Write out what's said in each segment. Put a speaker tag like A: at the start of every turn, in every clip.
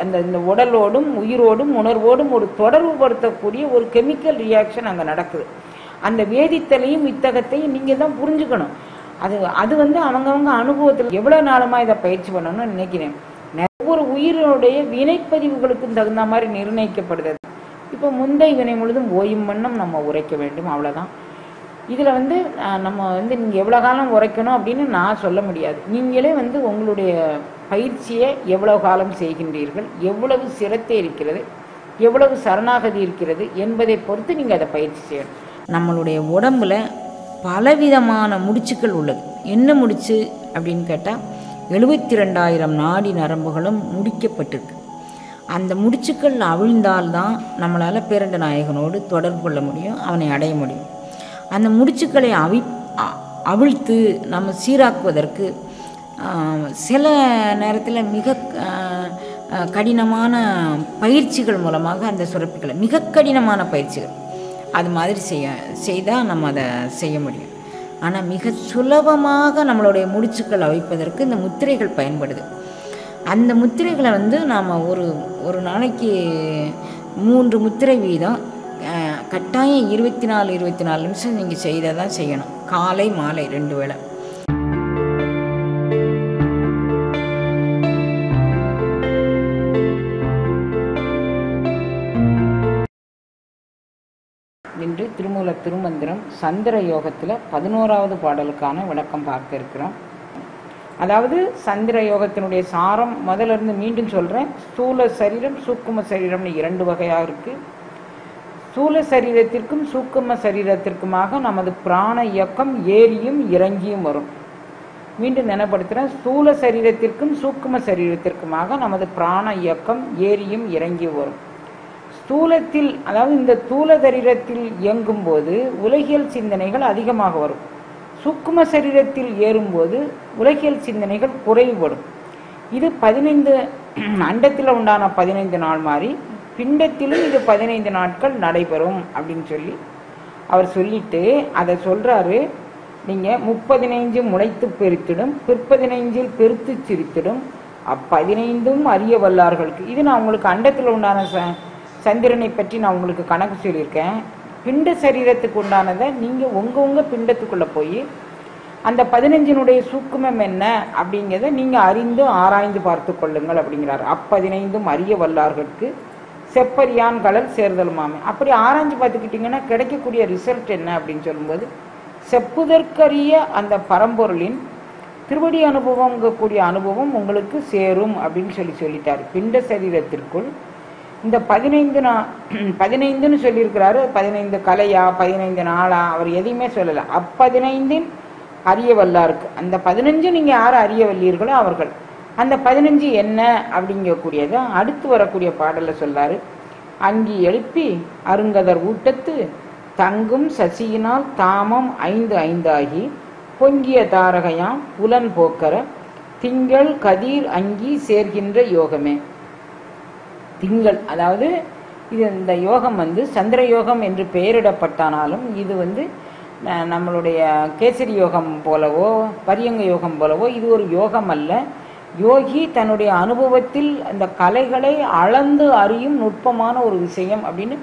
A: அந்த இந்த உடலோடும் உயிரோடும் உணர்வோடும் ஒரு தொடர்பு படுத்தக்கூடிய ஒரு கெமிக்கல் ரியாக்ஷன் அங்கே நடக்குது. அந்த வேதித்தலையும் இத்தகத்தையும் நீங்கள் தான் புரிஞ்சுக்கணும். அது வந்து அவங்கவுங்க அனுபவத்தில் எவ்வளோ நாளமாக இதை பயிற்சி பண்ணணும்னு நினைக்கிறேன். ஒவ்வொரு உயிரினுடைய வினைப்பதிவுகளுக்கும் தகுந்த மாதிரி நிர்ணயிக்கப்படுது. இப்போ முந்தை வினை முழுதும் ஓயும் வண்ணம் நம்ம உரைக்க வேண்டும், அவ்வளோதான். இதில் வந்து நம்ம வந்து நீங்கள் எவ்வளோ காலம் உரைக்கணும் அப்படின்னு நான் சொல்ல முடியாது. நீங்களே வந்து உங்களுடைய பயிற்சியை எவ்வளவு காலம் செய்கின்றீர்கள், எவ்வளவு சிரத்தை இருக்கிறது, எவ்வளவு சரணாகதி இருக்கிறது என்பதை பொறுத்து நீங்கள் அதை பயிற்சி செய்யணும். நம்மளுடைய உடம்புல பலவிதமான முடிச்சுக்கள் உள்ளது. என்ன முடிச்சு அப்படின்னு கேட்டால் 72,000 நாடி நரம்புகளும் முடிக்கப்பட்டிருக்கு. அந்த முடிச்சுக்கள் அவிழ்ந்தால்தான் நம்மளால் பேரண்ட நாயகனோடு தொடர்பு கொள்ள முடியும், அவனை அடைய முடியும். அந்த முடிச்சுக்களை அவிழ்த்து நம்ம சீராக்குவதற்கு சில நேரத்தில் மிக கடினமான பயிற்சிகள் மூலமாக அந்த சுரப்பிகளை, மிக கடினமான பயிற்சிகள் அது மாதிரி செய்தால் நம்ம அதை செய்ய முடியும். ஆனால் மிக சுலபமாக நம்மளுடைய முடிச்சுக்கள் அவிழ்ப்பதற்கு இந்த முத்திரைகள் பயன்படுது. அந்த முத்திரைகளை வந்து நாம் ஒரு நாளைக்கு 3 முத்திரை வீதம் கட்டாயம் 24 நிமிஷம் நீங்கள் செய்ததான் செய்யணும். காலை மாலை 2 வேளை. இன்று திருமூல திருமந்திரம் சந்திர யோகத்தில் 11வது பாடலுக்கான விளக்கம் பார்க்க இருக்கிறோம். அதாவது சந்திர யோகத்தினுடைய சாரம் முதல்ல இருந்து மீண்டும் சொல்கிறேன். ஸ்தூல சரீரம் சூக்கும சரீரம்னு 2 வகையாக இருக்குது. ஸ்தூல சரீரத்திற்கும் சூக்கும சரீரத்திற்குமாக நமது பிராண இயக்கம் ஏறியும் இறங்கியும் வரும். மீண்டும் நினைப்படுத்துகிறேன். ஸ்தூல சரீரத்திற்கும் சூக்கும சரீரத்திற்குமாக நமது பிராண இயக்கம் ஏறியும் இறங்கியும் வரும். ஸ்தூலத்தில், அதாவது இந்த ஸ்தூல சரீரத்தில் இயங்கும் போது உலகியல் சிந்தனைகள் அதிகமாக வரும். சூக்கும சரீரத்தில் ஏறும்போது உலகியல் சிந்தனைகள் குறைவுபடும். இது 15 அண்டத்தில் உண்டான 15 நாள் மாதிரி பிண்டத்திலும் இது 15 நாட்கள் நடைபெறும் அப்படின்னு சொல்லி அவர் சொல்லிட்டு அதை சொல்றாரு. நீங்கள் 15 முளைத்து பெருத்திடும், பிற்பதினைஞ்சில் பெருத்து சிரித்திடும், 15ம் அறிய வல்லார்களுக்கு. இது நான் உங்களுக்கு அண்டத்தில் உண்டான சந்திரனை பற்றி நான் உங்களுக்கு கணக்கு சொல்லியிருக்கேன். பிண்ட சரீரத்துக்கு உண்டானதை நீங்கள் உங்கள் பிண்டத்துக்குள்ளே போய் அந்த 15னுடைய சூக்குமம் என்ன அப்படிங்கிறத நீங்கள் அறிந்து ஆராய்ந்து பார்த்து கொள்ளுங்கள் அப்படிங்கிறார். 15ம் அறிய வல்லார்களுக்கு செப்பரியான் கடல் சேர்தல் மாமே. அப்படி ஆராய்ஞ்சு பார்த்துக்கிட்டிங்கன்னா கிடைக்கக்கூடிய ரிசல்ட் என்ன அப்படின்னு சொல்லும்போது, செப்புதற்கரிய அந்த பரம்பொருளின் திருவடி அனுபவங்கக்கூடிய அனுபவம் உங்களுக்கு சேரும் அப்படின்னு சொல்லிட்டார். பிண்ட சரீரத்திற்குள் இந்த 15ன்னு சொல்லியிருக்கிறாரு. 15 கலையா 15 நாளா அவர் எதையுமே சொல்லலை. 15ன் அறிய வல்லாருக்கு. அந்த 15 நீங்கள் யார் அறிய வல்லீர்களோ அவர்கள். அந்த 15 என்ன அப்படிங்கக்கூடியதை அடுத்து வரக்கூடிய பாடலில் சொல்லாரு. அங்கி எழுப்பி அருங்கதர் ஊட்டத்து தங்கும் சசியினால் தாமம் 5 ஆகி பொங்கிய தாரகையாம் புலன் போக்கர திங்கள் கதிர் அங்கி சேர்கின்ற யோகமே. திங்கள், அதாவது இது இந்த யோகம் வந்து சந்திர யோகம் என்று பெயரிடப்பட்டானாலும் இது வந்து நம்மளுடைய கேசரி யோகம் போலவோ பரியங்க யோகம் போலவோ இது ஒரு யோகம் அல்ல. யோகி தன்னுடைய அனுபவத்தில் அந்த கலைகளை அளந்து அறியும் நுட்பமான ஒரு விஷயம் அப்படின்னு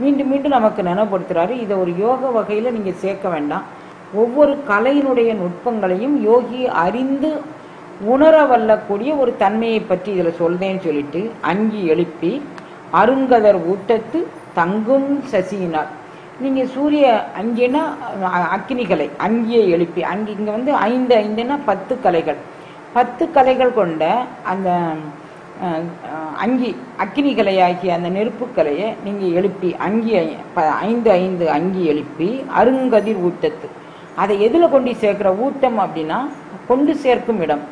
A: மீண்டும் மீண்டும் நமக்கு நினைவுபடுத்துறாரு. இதை ஒரு யோக வகையில் நீங்கள் சேர்க்க வேண்டாம். ஒவ்வொரு கலையினுடைய நுட்பங்களையும் யோகி அறிந்து உணர வல்லக்கூடிய ஒரு தன்மையை பற்றி இதில் சொல்றேன்னு சொல்லிட்டு, அங்கி எழுப்பி அருங்கதர் ஊட்டத்து தங்கும் சசியினார். நீங்கள் சூரிய அங்கினா அக்கினிகளை அங்கியை எழுப்பி, இங்கே வந்து 5ன்னா 10 கலைகள், 10 கலைகள் கொண்ட அந்த அங்கி அக்கினிகலையாகிய அந்த நெருப்புக்கலையை நீங்கள் எழுப்பி அங்கி 5 அங்கி எழுப்பி அருங்கதிர் ஊட்டத்து. அதை எதில் கொண்டு சேர்க்கிற ஊட்டம் அப்படின்னா கொண்டு சேர்க்கும் இடம்.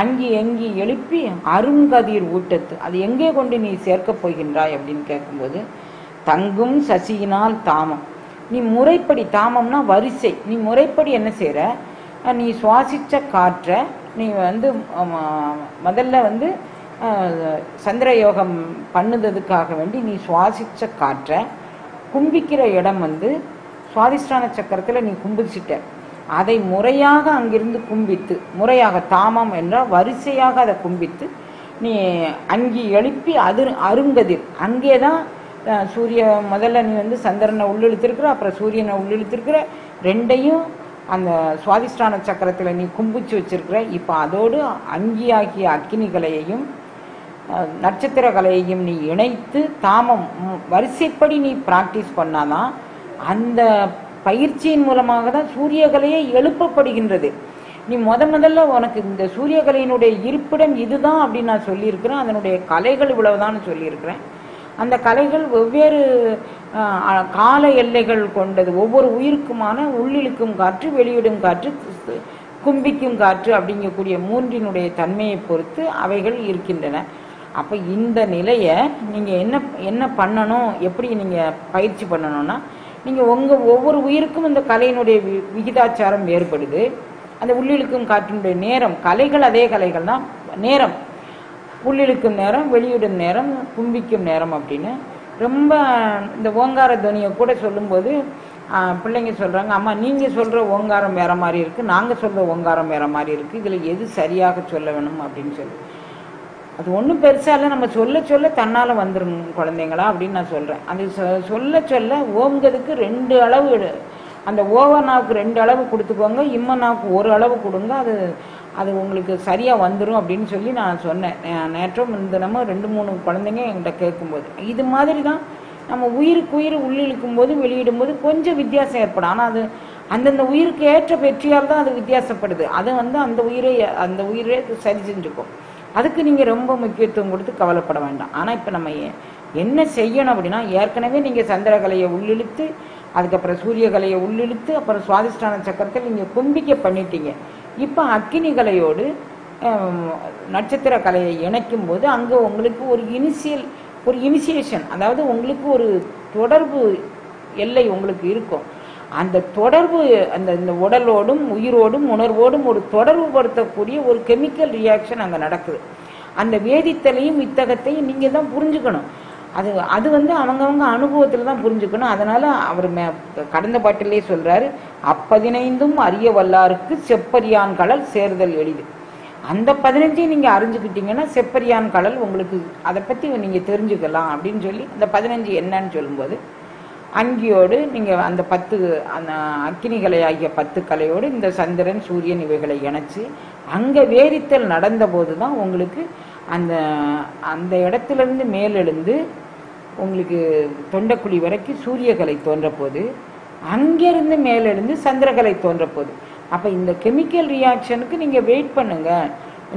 A: அங்கி எங்கி எழுப்பி அருங்கதிர் ஊட்டத்து, அது எங்கே கொண்டு நீ சேர்க்க போகின்றாய் அப்படின்னு கேட்கும்போது, தங்கும் சசியினால் தாமம். நீ முறைப்படி, தாமம்னா வரிசை, நீ முறைப்படி என்ன செய்கிற, நீ சுவாசித்த காற்றை நீ வந்து முதல்ல வந்து சந்திர யோகம் பண்ணுறதுக்காக வேண்டி நீ சுவாசித்த காற்றை கும்பிக்கிற இடம் வந்து சுவாதிஷ்டான சக்கரத்தில் நீ கும்பிச்சிட்ட. அதை முறையாக அங்கிருந்து கும்பித்து, முறையாக தாமம் என்றால் வரிசையாக அதை கும்பித்து நீ அங்கி எழுப்பி அருங்கதிர் அங்கே தான் சூரிய முதல்ல நீ வந்து சந்திரனை உள்ளிழுத்திருக்கிற, அப்புறம் சூரியனை உள்ளிழுத்திருக்கிற, ரெண்டையும் அந்த சுவாதிஷ்டான சக்கரத்தில் நீ கும்பிச்சு வச்சிருக்கிற. இப்போ அதோடு அங்கியாகிய அக்கினி கலையையும் நட்சத்திர கலையையும் நீ இணைத்து தாமம் வரிசைப்படி நீ பிராக்டிஸ் பண்ணாதான் அந்த பயிற்சியின் மூலமாக தான் சூரிய கலையை எழுப்பப்படுகின்றது. நீ முதல்ல உனக்கு இந்த சூரிய கலையினுடைய இருப்பிடம் இதுதான் அப்படின்னு நான் சொல்லியிருக்கிறேன். அதனுடைய கலைகள் இவ்வளவுதான் சொல்லியிருக்கிறேன். அந்த கலைகள் வெவ்வேறு கால எல்லைகள் கொண்டது. ஒவ்வொரு உயிருக்குமான உள்ளிழுக்கும் காற்று, வெளியிடும் காற்று, கும்பிக்கும் காற்று அப்படிங்கக்கூடிய மூன்றினுடைய தன்மையை பொறுத்து அவைகள் இருக்கின்றன. அப்போ இந்த நிலையை நீங்கள் என்ன பண்ணணும், எப்படி நீங்கள் பயிற்சி பண்ணணும்னா, நீங்கள் ஒவ்வொரு உயிருக்கும் இந்த கலையினுடைய விகிதாச்சாரம் வேறுபடுது. அந்த உள்ளிழுக்கும் காற்றினுடைய நேரம், கலைகள் அதே கலைகள் தான், நேரம் உள்ளிழுக்கும் நேரம், வெளியிடும் நேரம், கும்பிக்கும் நேரம் அப்படின்னு ரொம்ப இந்த ஓங்கார துவனியை கூட சொல்லும்போது பிள்ளைங்க சொல்கிறாங்க, அம்மா நீங்கள் சொல்கிற ஓங்காரம் வேறு மாதிரி இருக்குது, நாங்கள் சொல்கிற ஓங்காரம் வேறு மாதிரி இருக்குது, இதில் எது சரியாக சொல்ல வேணும் அப்படின்னு சொல்லி. அது ஒன்றும் பெருசாக இல்லை, நம்ம சொல்ல சொல்ல தன்னால் வந்துடும் குழந்தைங்களா அப்படின்னு நான் சொல்கிறேன். அது சொல்ல சொல்ல ஓம்கிறதுக்கு 2 அளவு, அந்த ஓவனாவுக்கு 2 அளவு கொடுத்துக்கோங்க, இம்மனாவுக்கு 1 அளவு கொடுங்க, அது உங்களுக்கு சரியாக வந்துடும் அப்படின்னு சொல்லி நான் சொன்னேன். நேற்றும் தினமும் 2-3 குழந்தைங்க என்கிட்ட கேட்கும்போது இது மாதிரி தான் நம்ம உயிருக்கு உயிர் உள்ளிழுக்கும் போது வெளியிடும்போது கொஞ்சம் வித்தியாசம் ஏற்படும். ஆனால் அது அந்தந்த உயிருக்கு ஏற்ற வெற்றியால் தான் அது வித்தியாசப்படுது. அது வந்து அந்த உயிரே சரி செஞ்சுக்கும். அதுக்கு நீங்கள் ரொம்ப முக்கியத்துவம் கொடுத்து கவலைப்பட வேண்டாம். ஆனால் இப்போ நம்ம என்ன செய்யணும் அப்படின்னா, ஏற்கனவே நீங்கள் சந்திரகலையை உள்ளிழுத்து, அதுக்கப்புறம் சூரிய கலையை உள்ளிழுத்து, அப்புறம் சுவாதிஷ்டான சக்கரத்தில் நீங்கள் கும்பிக்க பண்ணிட்டீங்க. இப்போ அக்கினி கலையோடு நட்சத்திர கலையை இணைக்கும் போது அங்கே உங்களுக்கு ஒரு இனிஷியேஷன், அதாவது உங்களுக்கு ஒரு தொடர்பு எல்லை உங்களுக்கு இருக்கும். அந்த தொடர்பு இந்த உடலோடும் உயிரோடும் உணர்வோடும் ஒரு தொடர்பு படுத்தக்கூடிய ஒரு கெமிக்கல் ரியாக்ஷன் அங்கே நடக்குது. அந்த வேதித்தலையும் இத்தகத்தையும் நீங்கள் தான் புரிஞ்சுக்கணும். அது வந்து அவங்கவங்க அனுபவத்தில் தான் புரிஞ்சுக்கணும். அதனால அவர் கடந்த பாட்டிலே சொல்றாரு, அப்பதினைந்தும் அறிய வல்லாருக்கு செப்பரியான் கடல் சேர்தல் எளிது. அந்த 15 நீங்க அறிஞ்சுக்கிட்டீங்கன்னா செப்பரியான் கடல் உங்களுக்கு அதை பத்தி நீங்க தெரிஞ்சுக்கலாம் அப்படின்னு சொல்லி அந்த 15 என்னன்னு சொல்லும்போது, அங்கியோடு நீங்க அந்த 10 அந்த அக்கினி கலை ஆகிய 10 கலையோடு இந்த சந்திரன் சூரியன் இவைகளை இணைச்சு அங்க வேதித்தல் நடந்த போதுதான் உங்களுக்கு அந்த இடத்திலிருந்து மேலெழுந்து உங்களுக்கு தொண்டக்குழி வரைக்கும் சூரியகலை தோன்ற போது, அங்கிருந்து மேலெழுந்து சந்திரகலை தோன்ற போது. அப்ப இந்த கெமிக்கல் ரியாக்ஷனுக்கு நீங்க வெயிட் பண்ணுங்க.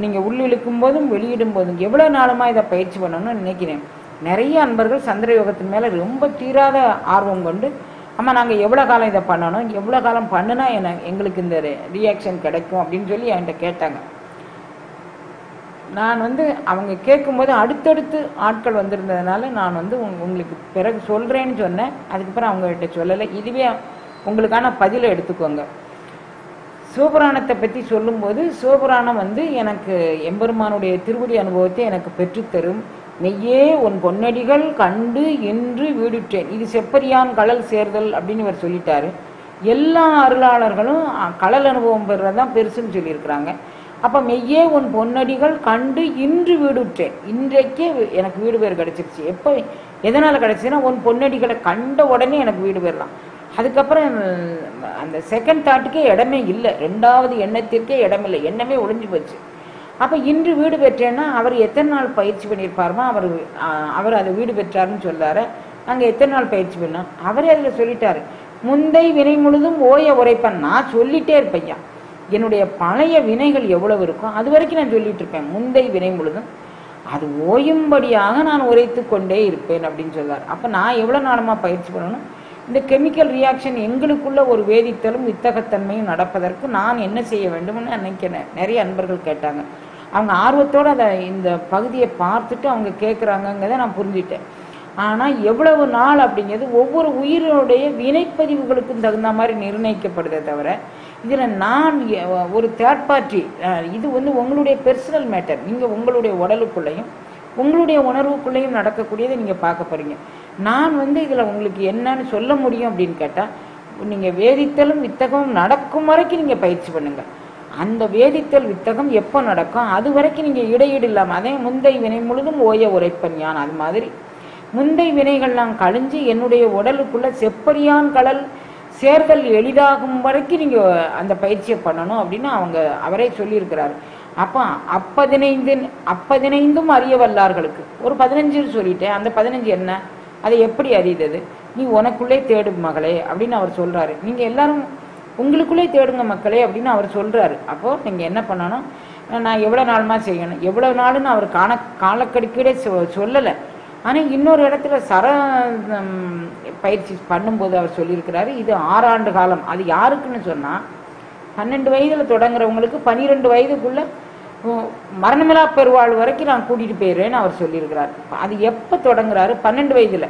A: நீங்க உள்ளிழுக்கும் போதும் வெளியிடும் போதும் எவ்வளவு நாளுமா இதை பயிற்சி பண்ணணும்னு நினைக்கிறேன். நிறைய அன்பர்கள் சந்திர யோகத்தின் மேல ரொம்ப தீராத ஆர்வம் கொண்டு, அம்மா நாங்க எவ்வளவு காலம் இதை பண்ணணும், எவ்வளவு காலம் பண்ணுனா எங்களுக்கு இந்த ரியாக்ஷன் கிடைக்கும் அப்படின்னு சொல்லி என்கிட்ட கேட்டாங்க. நான் வந்து அவங்க கேட்கும்போது அடுத்தடுத்து ஆட்கள் வந்திருந்ததுனால நான் வந்து உங்களுக்கு பிறகு சொல்றேன்னு சொன்னேன். அதுக்கப்புறம் அவங்ககிட்ட சொல்லலை. இதுவே உங்களுக்கான பதிலை எடுத்துக்கோங்க. சிவபுராணத்தை பற்றி சொல்லும்போது, சிவபுராணம் வந்து எனக்கு எம்பெருமானுடைய திருவடி அனுபவத்தை எனக்கு பெற்றுத்தரும். மெய்யே உன் பொன்னடிகள் கண்டு இன்று வீடுற்றேன். இது செப்பரியான் கடல் சேர்தல் அப்படின்னு இவர் சொல்லிட்டாரு. எல்லா அருளாளர்களும் கடல் அனுபவம் பெறுறதான் பெருசுன்னு சொல்லியிருக்கிறாங்க. அப்ப மெய்யே உன் பொன்னடிகள் கண்டு இன்று வீடுற்றேன். இன்றைக்கே எனக்கு வீடு பேர் கிடைச்சிருச்சு. எப்போ எதனால கிடைச்சுன்னா, உன் பொன்னடிகளை கண்ட உடனே எனக்கு வீடு பெறலாம். அதுக்கப்புறம் அந்த செகண்ட் தாட்டுக்கே இடமே இல்லை, 2வது எண்ணத்திற்கே இடமில்லை, எண்ணமே ஒளிஞ்சு போச்சு. அப்ப இன்று வீடு பெற்றேன்னா அவர் எத்தனை நாள் பயிற்சி பண்ணியிருப்பாருமா, அவர் அதை வீடு பெற்றாருன்னு சொல்லாரு. அங்க எத்தனை நாள் பயிற்சி பண்ணோம் அவரே அதுல சொல்லிட்டாரு. முந்தை வினை முழுதும் ஓய உரைப்பன். நான் சொல்லிட்டே இருப்பையா, என்னுடைய பழைய வினைகள் எவ்வளவு இருக்கும் அது வரைக்கும் நான் சொல்லிட்டு இருப்பேன். முந்தை வினை முழுதும் அது ஓயும்படியாக நான் உரைத்து கொண்டே இருப்பேன் அப்படின்னு சொல்றாரு. அப்ப நான் எவ்வளவு நாளமா பயிற்சி பண்ணணும், இந்த கெமிக்கல் ரியாக்ஷன் எங்களுக்குள்ள ஒரு வேதித்தலும் வித்தகத்தன்மையும் நடப்பதற்கு நான் என்ன செய்ய வேண்டும்னு நினைக்கிறேன். நிறைய அன்பர்கள் கேட்டாங்க. அவங்க ஆர்வத்தோடு அதை இந்த பகுதியை பார்த்துட்டு அவங்க கேட்குறாங்கங்கிறத நான் புரிஞ்சுட்டேன். ஆனால் எவ்வளவு நாள் அப்படிங்கிறது ஒவ்வொரு உயிரினுடைய வினைப்பதிவுகளுக்கும் தகுந்த மாதிரி நிர்ணயிக்கப்படுதே தவிர, இதில் நான் ஒரு தேர்ட் பார்ட்டி, இது வந்து உங்களுடைய பெர்சனல் மேட்டர். நீங்கள் உங்களுடைய உடலுக்குள்ளேயும் உங்களுடைய உணர்வுக்குள்ளேயும் நடக்கக்கூடியதை நீங்கள் பார்க்க போறீங்க. நான் வந்து இதில் உங்களுக்கு என்னன்னு சொல்ல முடியும் அப்படின்னு கேட்டால், நீங்கள் வேதித்தலும் வித்தகமும் நடக்கும் வரைக்கும் நீங்கள் பயிற்சி பண்ணுங்க. அந்த வேதித்தல் வித்தகம் எப்போ நடக்கும், அது வரைக்கும் நீங்கள் இடையீடு இல்லாமல், அதே முந்தை வினை முழுதும் ஓய உரைப்பன் யான். அது மாதிரி முந்தை வினைகள்லாம் கழிஞ்சு என்னுடைய உடலுக்குள்ள செப்படியான் கடல் சேர்தல் எளிதாகும் வரைக்கும் நீங்கள் அந்த பயிற்சியை பண்ணணும் அப்படின்னு அவரே சொல்லியிருக்கிறார். அப்போ அப்பதினைந்தும் அறிய வல்லார்களுக்கு ஒரு 15 சொல்லிட்டேன். அந்த 15 என்ன, அதை எப்படி அறியுது, நீ உனக்குள்ளே தேடு மகளே அப்படின்னு அவர் சொல்றாரு. நீங்க எல்லாரும் உங்களுக்குள்ளே தேடுங்க மக்களே அப்படின்னு அவர் சொல்றாரு. அப்போ நீங்க என்ன பண்ணணும், நான் எவ்வளவு நாளுமா செய்யணும், எவ்வளவு நாளுன்னு அவர் காலக்கடிக்கீடே சொல்லலை. ஆனால் இன்னொரு இடத்துல பயிற்சி பண்ணும்போது அவர் சொல்லியிருக்கிறாரு, இது 6 ஆண்டு காலம். அது யாருக்குன்னு சொன்னால் 12 வயதில் தொடங்குறவங்களுக்கு 12 வயதுக்குள்ள மரணமில்லா பெருவாழ் வரைக்கும் நான் கூட்டிகிட்டு போயிடுறேன்னு அவர் சொல்லியிருக்கிறார். அது எப்போ தொடங்குறாரு, 12 வயதில்.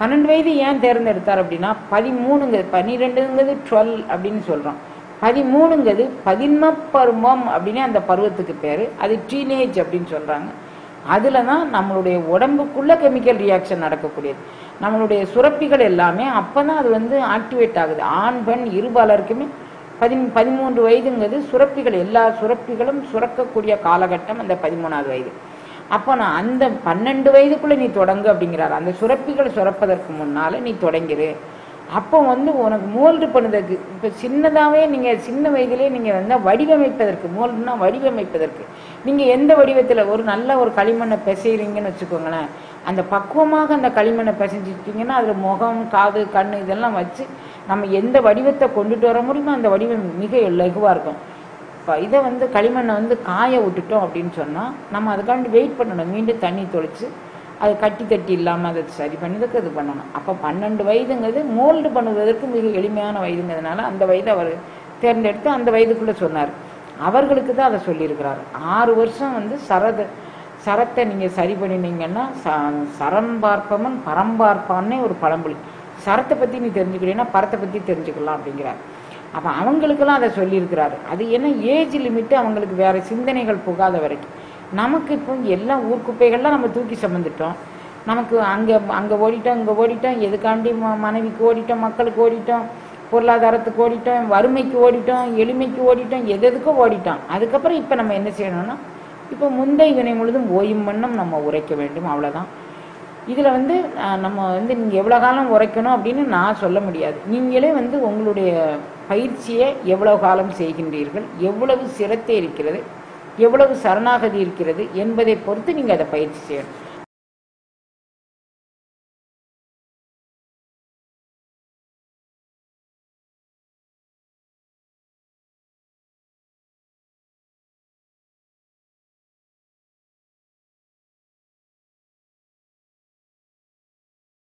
A: 12 வயது ஏன் தேர்ந்தெடுத்தார் அப்படின்னா 13ங்கிறது 12ங்கிறது 12 அப்படின்னு சொல்கிறோம். 13ங்கிறது பதின்ம பருவம் அப்படின்னு அந்த பருவத்துக்கு பேர். அது டீனேஜ் அப்படின்னு சொல்கிறாங்க. அதில் தான் நம்மளுடைய உடம்புக்குள்ள கெமிக்கல் ரியாக்ஷன் நடக்கக்கூடியது. நம்மளுடைய சுரப்பிகள் எல்லாமே அப்போ தான் அது ஆக்டிவேட் ஆகுது. ஆண் பெண் இருபாலருக்குமே 13 வயதுங்கிறது சுரப்பிகள் எல்லா சுரப்பிகளும் சுரக்கக்கூடிய காலகட்டம் அந்த 13வது வயது. அப்போ நான் அந்த 12 வயதுக்குள்ளே நீ தொடங்கு அப்படிங்கிறாரு. அந்த சுரப்பிகள் சுரப்பதற்கு முன்னால் நீ தொடங்கிரு. அப்போ உனக்கு மோல்டு பண்ணுறதுக்கு இப்போ சின்னதாகவே நீங்கள் சின்ன வயதிலே நீங்கள் வடிவமைப்பதற்கு, மோல்டுனா வடிவமைப்பதற்கு நீங்கள் எந்த வடிவத்தில் ஒரு நல்ல ஒரு களிமண்ணை பிசைறீங்கன்னு வச்சுக்கோங்களேன். அந்த பக்குவமாக அந்த களிமண்ணை பிசைஞ்சிட்டிங்கன்னா அதில் முகம் காது கண் இதெல்லாம் வச்சு நம்ம எந்த வடிவத்தை கொண்டுட்டு வர முடியுமோ அந்த வடிவம் மிக லகுவாக இருக்கும். இப்போ இதை களிமண்ணை காய விட்டுட்டோம் அப்படின்னு சொன்னால் நம்ம அதுக்காண்டி வெயிட் பண்ணணும். மீண்டும் தண்ணி தொளிச்சு அது கட்டி தட்டி இல்லாமல் அதை சரி பண்ணதுக்கு அது பண்ணணும். அப்போ 12 வயதுங்கிறது மோல்டு பண்ணுவதற்கு மிக எளிமையான வயதுங்கிறதுனால அந்த வயதை அவர் தேர்ந்தெடுத்து அந்த வயதுக்குள்ளே சொன்னார். அவர்களுக்கு தான் அதை சொல்லியிருக்கிறார். 6 வருஷம் சரத்தை நீங்கள் சரி பண்ணினீங்கன்னா சரம் பார்ப்பவன் பரம்பார்ப்பான்னே ஒரு பழமொழி. சரத்தை பற்றி நீ தெரிஞ்சுக்கிட்டீங்கன்னா பரத்தை பற்றி தெரிஞ்சுக்கலாம் அப்படிங்கிறார். அப்போ அவங்களுக்கெல்லாம் அதை சொல்லியிருக்கிறாரு. அது என்ன ஏஜ் லிமிட்டு, அவங்களுக்கு வேறு சிந்தனைகள் புகாத வரைக்கும். நமக்கு இப்போ எல்லா ஊர்க்குப்பைகள்லாம் நம்ம தூக்கி சுமந்துட்டோம். நமக்கு அங்கே ஓடிட்டோம், இங்கே ஓடிட்டோம், எதுக்காண்டி மனைவிக்கு ஓடிட்டோம், மக்களுக்கு ஓடிட்டோம், பொருளாதாரத்துக்கு ஓடிட்டோம், வறுமைக்கு ஓடிட்டோம், எளிமைக்கு ஓடிட்டோம், எதுக்கோ ஓடிட்டோம். அதுக்கப்புறம் இப்போ நம்ம என்ன செய்யணும்னா இப்போ முந்தை வினை முழுதும் ஓயும் வண்ணம் நம்ம உரைக்க வேண்டும். அவ்வளோதான். இதில் நம்ம நீங்கள் எவ்வளோ காலம் உரைக்கணும் அப்படின்னு நான் சொல்ல முடியாது. நீங்களே உங்களுடைய பயிற்சியை எவ்வளவு காலம் செய்கின்றீர்கள், எவ்வளவு சிரத்தை இருக்கிறது, எவ்வளவு சரணாகதி இருக்கிறது என்பதை பொறுத்து நீங்கள் அதை பயிற்சி செய்யணும்.